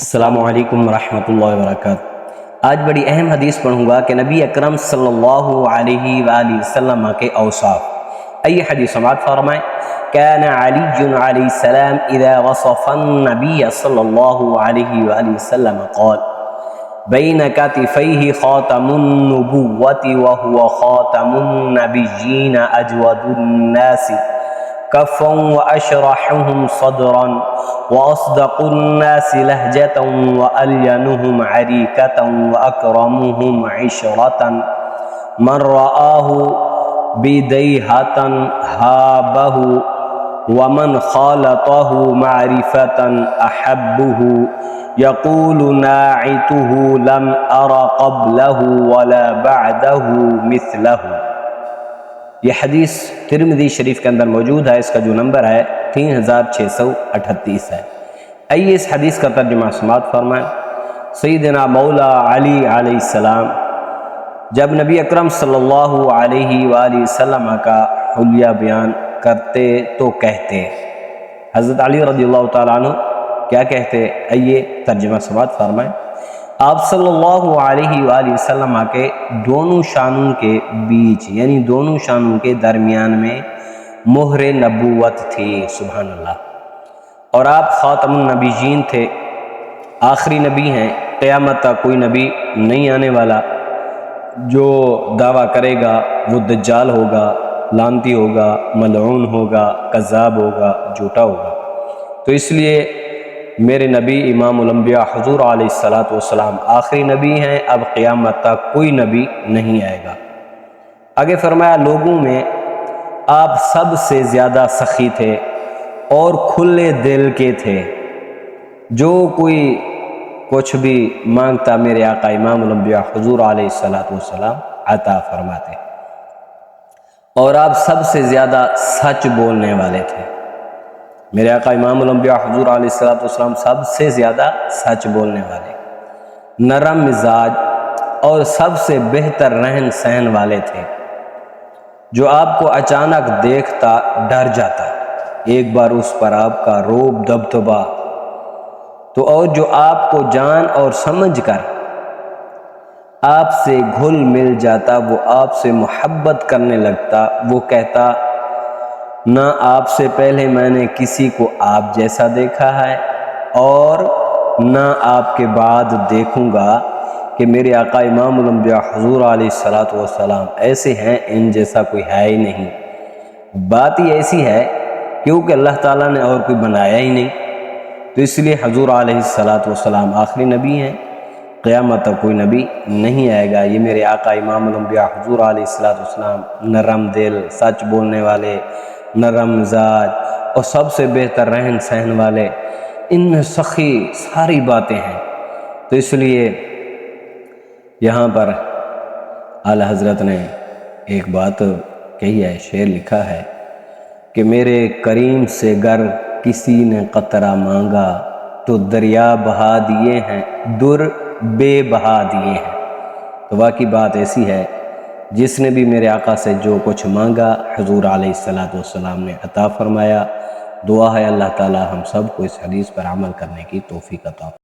السلام علیکم ورحمۃ اللہ وبرکاتہ۔ آج بڑی اہم حدیث پڑھوں گا کہ نبی اکرم صلی اللہ علیہ وآلہ وسلم کے اوصاف۔ ای حدیث سماعت فرمائیں۔ كان علی علیہ السلام اذا وصف النبی صلی اللہ علیہ وآلہ وسلم قال بین کتفیہ خاتم النبوۃ وهو خاتم النبیین اجود الناس کفا واشرحهم صدرا واصدق الناس لہجة والینهم عریکة واکرمهم عشرة من رآه بدیہة ہابه ومن خالطه معرفة احبه یقول ناعته لم ار قبله ولا بعده مثله۔ یہ حدیث ترمذی شریف کے اندر موجود ہے، اس کا جو نمبر ہے 3638 ہے۔ آئیے اس حدیث کا ترجمہ سماعت فرمائیں۔ سیدنا مولا علی علیہ السلام جب نبی اکرم صلی اللہ علیہ وآلہ وسلم کا حلیہ بیان کرتے تو کہتے، حضرت علی رضی اللہ تعالیٰ عنہ کیا کہتے؟ آئیے ترجمہ سماعت فرمائیں۔ آپ صلی اللہ علیہ وآلہ وسلم کے دونوں شانوں کے بیچ یعنی دونوں شانوں کے درمیان میں مہر نبوت تھی، سبحان اللہ، اور آپ خاتم النبیین تھے، آخری نبی ہیں، قیامت تک کوئی نبی نہیں آنے والا۔ جو دعویٰ کرے گا وہ دجال ہوگا، لعنتی ہوگا، ملعون ہوگا، کذاب ہوگا، جھوٹا ہوگا۔ تو اس لیے میرے نبی امام الانبیاء حضور علیہ السلام آخری نبی ہیں، اب قیامت تک کوئی نبی نہیں آئے گا۔ آگے فرمایا لوگوں میں آپ سب سے زیادہ سخی تھے اور کھلے دل کے تھے، جو کوئی کچھ بھی مانگتا میرے آقا امام الانبیاء حضور علیہ السلام عطا فرماتے، اور آپ سب سے زیادہ سچ بولنے والے تھے۔ میرے آقا امام الانبیاء حضور علیہ السلام سب سے زیادہ سچ بولنے والے، نرم مزاج اور سب سے بہتر رہن سہن والے تھے، جو آپ کو اچانک دیکھتا ڈر جاتا، ایک بار اس پر آپ کا روب دبدبا تو، اور جو آپ کو جان اور سمجھ کر آپ سے گھل مل جاتا، وہ آپ سے محبت کرنے لگتا، وہ کہتا نہ آپ سے پہلے میں نے کسی کو آپ جیسا دیکھا ہے اور نہ آپ کے بعد دیکھوں گا کہ میرے آقا امام الانبیاء حضور علیہ السلام ایسے ہیں، ان جیسا کوئی ہے ہی نہیں۔ بات ہی ایسی ہے کیونکہ اللہ تعالیٰ نے اور کوئی بنایا ہی نہیں، تو اس لیے حضور علیہ السلام آخری نبی ہیں، قیامت تک کوئی نبی نہیں آئے گا۔ یہ میرے آقا امام الانبیاء حضور علیہ السلام نرم دل، سچ بولنے والے، نرم مزاج اور سب سے بہتر رہن سہن والے، ان میں سخی ساری باتیں ہیں۔ تو اس لیے یہاں پر اعلیٰ حضرت نے ایک بات کہی ہے، شعر لکھا ہے کہ میرے کریم سے گر کسی نے قطرہ مانگا تو دریا بہا دیے ہیں، در بے بہا دیے ہیں۔ تو واقعی بات ایسی ہے، جس نے بھی میرے آقا سے جو کچھ مانگا حضور علیہ السلام نے عطا فرمایا۔ دعا ہے اللہ تعالی ہم سب کو اس حدیث پر عمل کرنے کی توفیق عطا فرمائے۔